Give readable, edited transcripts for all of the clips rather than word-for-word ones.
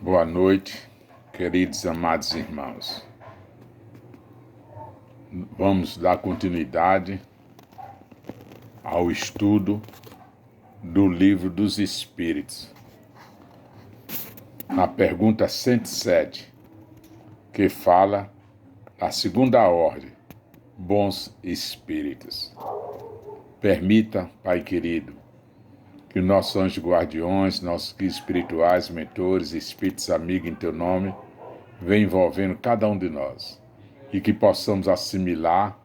Boa noite, queridos amados irmãos. Vamos dar continuidade ao estudo do Livro dos Espíritos. Na pergunta 107, que fala da segunda ordem, bons espíritos. Permita, Pai querido, que nossos anjos guardiões, nossos guias espirituais, mentores, espíritos amigos em Teu nome, venham envolvendo cada um de nós e que possamos assimilar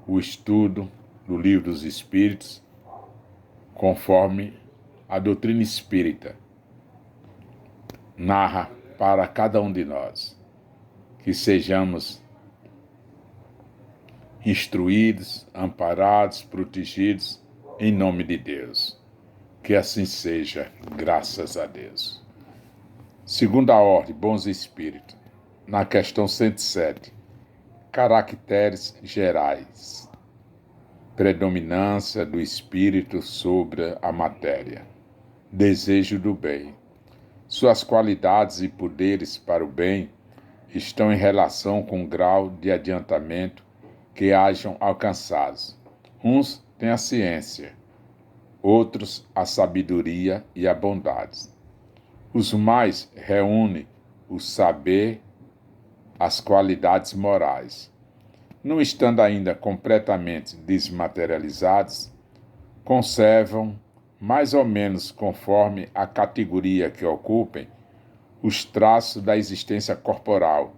o estudo do Livro dos Espíritos conforme a doutrina espírita narra para cada um de nós. Que sejamos instruídos, amparados, protegidos em nome de Deus. Que assim seja, graças a Deus. Segunda ordem, bons espíritos. Na questão 107, caracteres gerais. Predominância do espírito sobre a matéria. Desejo do bem. Suas qualidades e poderes para o bem estão em relação com o grau de adiantamento que hajam alcançados. Uns têm a ciência, outros a sabedoria e a bondade. Os mais reúnem o saber, as qualidades morais. Não estando ainda completamente desmaterializados, conservam, mais ou menos conforme a categoria que ocupem, os traços da existência corporal,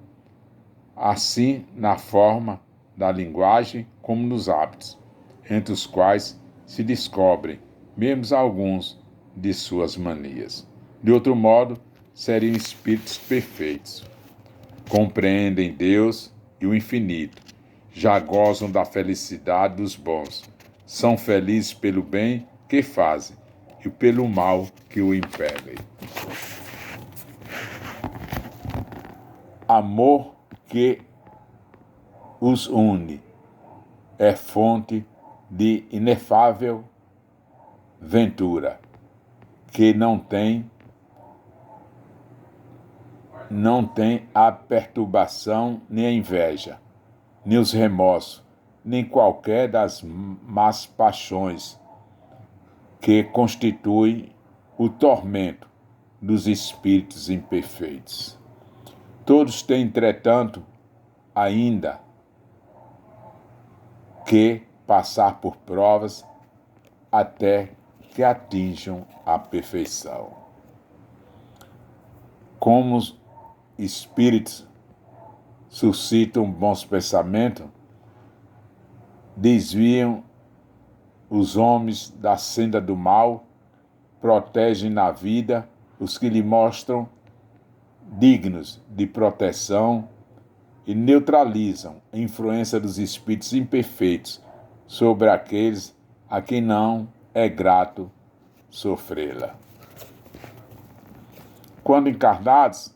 assim na forma da linguagem como nos hábitos, entre os quais se descobrem, mesmo alguns, de suas manias. De outro modo, seriam espíritos perfeitos. Compreendem Deus e o infinito, já gozam da felicidade dos bons, são felizes pelo bem que fazem e pelo mal que o impelem. Amor que os une é fonte de inefável ventura, que não tem a perturbação nem a inveja, nem os remorsos, nem qualquer das más paixões que constituem o tormento dos espíritos imperfeitos. Todos têm, entretanto, ainda que passar por provas até que atinjam a perfeição. Como os espíritos suscitam bons pensamentos, desviam os homens da senda do mal, protegem na vida os que lhe mostram dignos de proteção e neutralizam a influência dos espíritos imperfeitos sobre aqueles a quem não é grato sofrê-la. Quando encarnados,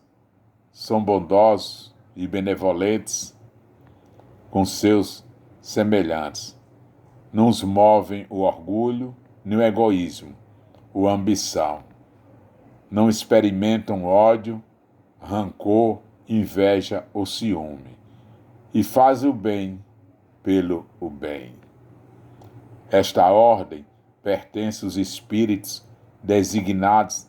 são bondosos e benevolentes com seus semelhantes. Não os movem o orgulho nem o egoísmo, ou a ambição. Não experimentam ódio, rancor, inveja ou ciúme. E fazem o bem pelo o bem. Esta ordem pertence aos espíritos designados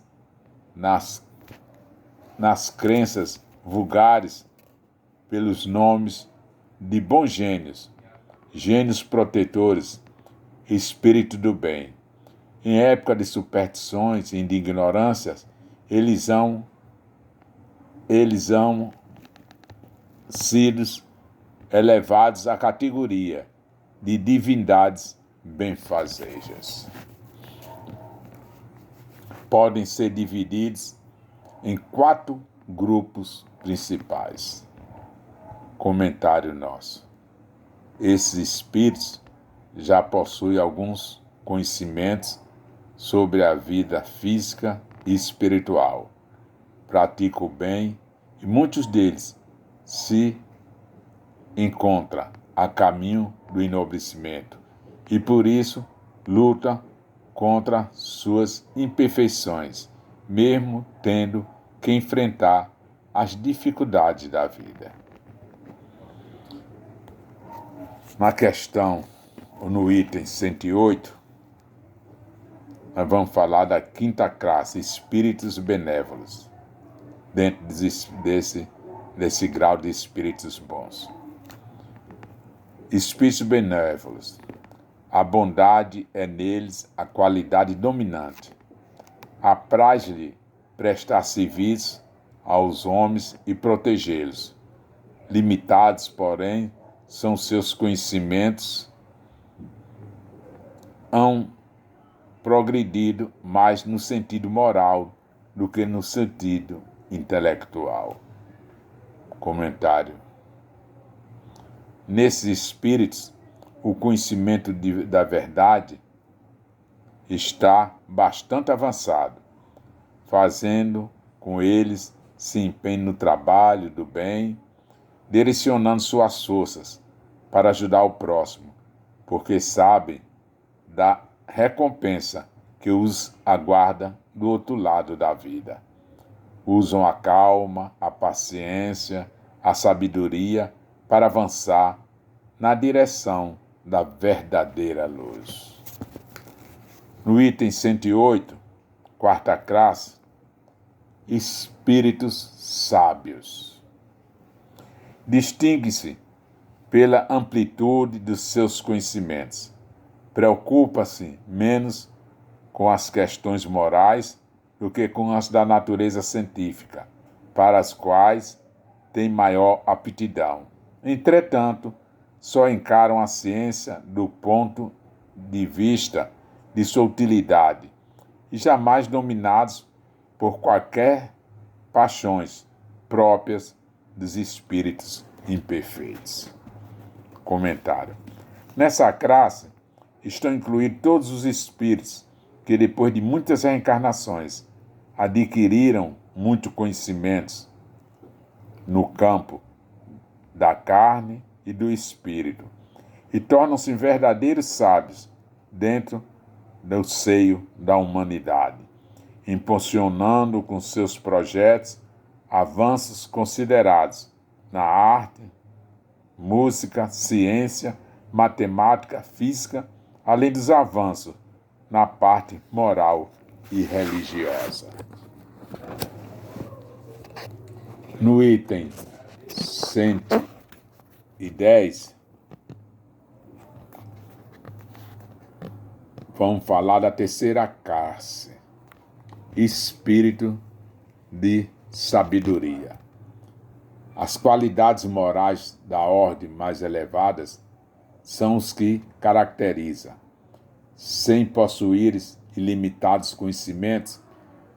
nas crenças vulgares pelos nomes de bons gênios, gênios protetores, espírito do bem. Em época de superstições e de ignorâncias, eles hão sido elevados à categoria de divindades benfazejas. Podem ser divididos em 4 grupos principais. Comentário nosso. Esses espíritos já possuem alguns conhecimentos sobre a vida física e espiritual. Praticam o bem e muitos deles se encontram a caminho do enobrecimento e por isso lutam contra suas imperfeições, mesmo tendo que enfrentar as dificuldades da vida. Na questão, no item 108, nós vamos falar da quinta classe, espíritos benévolos, dentro desse grau de espíritos bons. Espíritos benévolos. A bondade é neles a qualidade dominante. Apraz-lhe prestar serviço aos homens e protegê-los. Limitados, porém, são seus conhecimentos, hão progredido mais no sentido moral do que no sentido intelectual. Comentário. Nesses espíritos, o conhecimento da verdade está bastante avançado, fazendo com eles se empenhem no trabalho do bem, direcionando suas forças para ajudar o próximo, porque sabem da recompensa que os aguarda do outro lado da vida. Usam a calma, a paciência, a sabedoria para avançar na direção da verdadeira luz. No item 108, quarta classe, espíritos sábios. Distingue-se pela amplitude dos seus conhecimentos. Preocupa-se menos com as questões morais do que com as da natureza científica, para as quais tem maior aptidão. Entretanto, só encaram a ciência do ponto de vista de sua utilidade e jamais dominados por qualquer paixões próprias dos espíritos imperfeitos. Comentário. Nessa classe estão incluídos todos os espíritos que, depois de muitas reencarnações, adquiriram muito conhecimentos no campo da carne e do espírito e tornam-se verdadeiros sábios dentro do seio da humanidade, impulsionando com seus projetos avanços considerados na arte, música, ciência, matemática, física, além dos avanços na parte moral e religiosa. No item 110, vamos falar da terceira classe, espírito de sabedoria. As qualidades morais da ordem mais elevadas são os que caracterizam. Sem possuir ilimitados conhecimentos,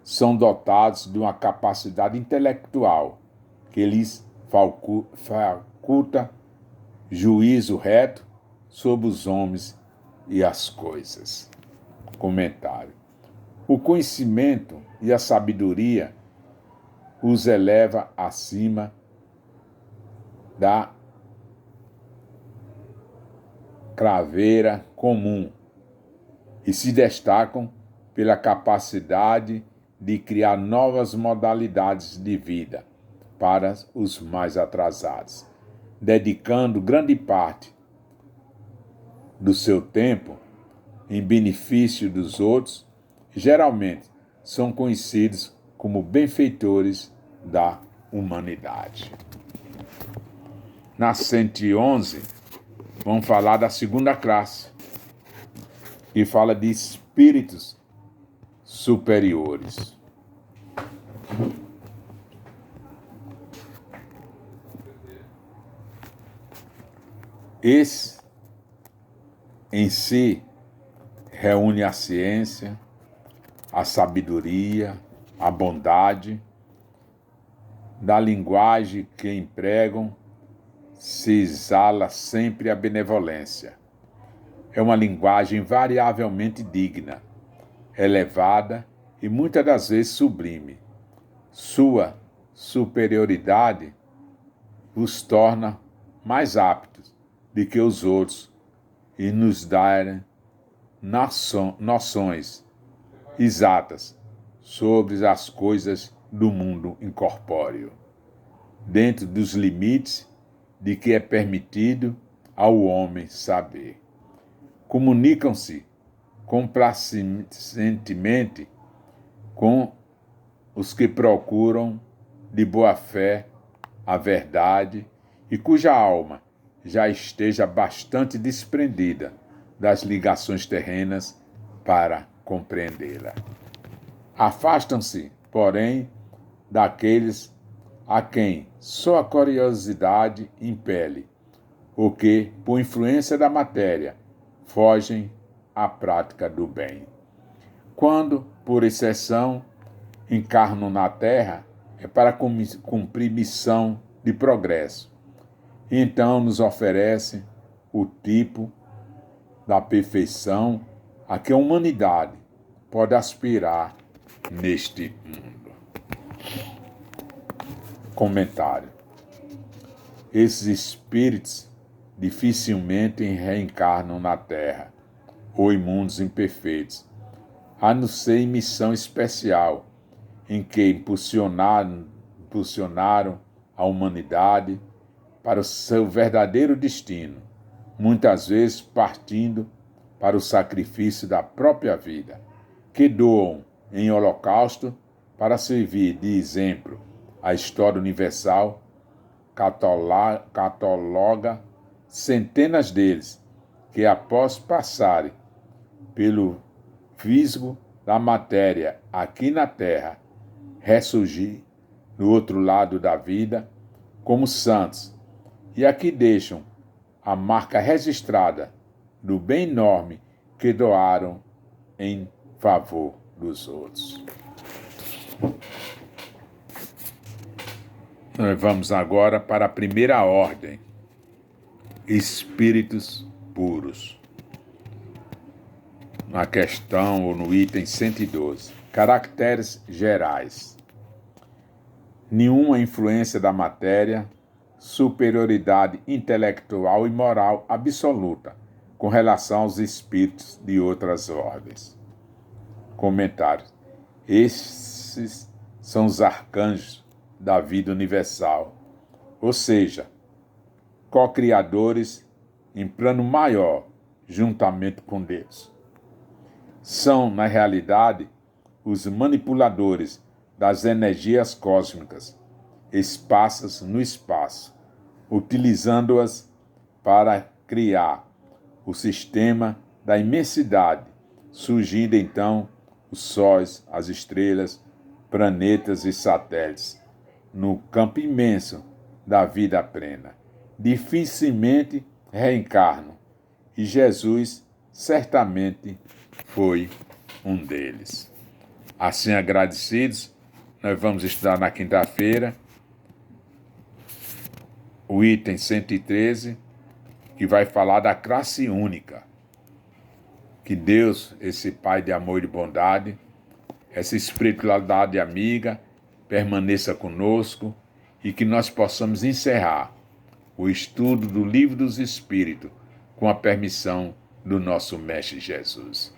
são dotados de uma capacidade intelectual que lhes faculta juízo reto sobre os homens e as coisas. Comentário. O conhecimento e a sabedoria os eleva acima da craveira comum e se destacam pela capacidade de criar novas modalidades de vida para os mais atrasados, dedicando grande parte do seu tempo em benefício dos outros, geralmente são conhecidos como benfeitores da humanidade. Na 111, vamos falar da segunda classe, que fala de espíritos superiores. Esse, em si, reúne a ciência, a sabedoria, a bondade, da linguagem que empregam, se exala sempre a benevolência. É uma linguagem variavelmente digna, elevada e muitas das vezes sublime. Sua superioridade os torna mais aptos do que os outros e nos dá noções exatas sobre as coisas do mundo incorpóreo, dentro dos limites de que é permitido ao homem saber. Comunicam-se complacentemente com os que procuram de boa fé a verdade e cuja alma já esteja bastante desprendida das ligações terrenas para compreendê-la. Afastam-se, porém, daqueles a quem só a curiosidade impele, ou que, por influência da matéria, fogem à prática do bem. Quando, por exceção, encarnam na Terra, é para cumprir missão de progresso. E então nos oferece o tipo da perfeição a que a humanidade pode aspirar neste mundo. Comentário. Esses espíritos dificilmente reencarnam na Terra ou em mundos imperfeitos, a não ser em missão especial, em que impulsionaram a humanidade para o seu verdadeiro destino, muitas vezes partindo para o sacrifício da própria vida, que doam em holocausto para servir de exemplo. A história universal cataloga centenas deles que, após passarem pelo visgo da matéria aqui na Terra, ressurgir no outro lado da vida como santos, e aqui deixam a marca registrada do bem enorme que doaram em favor dos outros. Nós vamos agora para a primeira ordem, espíritos puros. Na questão ou no item 112, caracteres gerais. Nenhuma influência da matéria, superioridade intelectual e moral absoluta com relação aos espíritos de outras ordens. Comentários. Esses são os arcanjos da vida universal, ou seja, co-criadores em plano maior, juntamente com Deus. São, na realidade, os manipuladores das energias cósmicas, esparsas no espaço, utilizando-as para criar o sistema da imensidade, surgindo então os sóis, as estrelas, planetas e satélites, no campo imenso da vida plena. Dificilmente reencarnam, e Jesus certamente foi um deles. Assim, agradecidos, nós vamos estudar na quinta-feira o item 113, que vai falar da classe única. Que Deus, esse Pai de amor e de bondade, essa espiritualidade amiga, permaneça conosco e que nós possamos encerrar o estudo do Livro dos Espíritos com a permissão do nosso Mestre Jesus.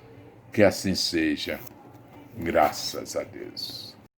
Que assim seja, graças a Deus.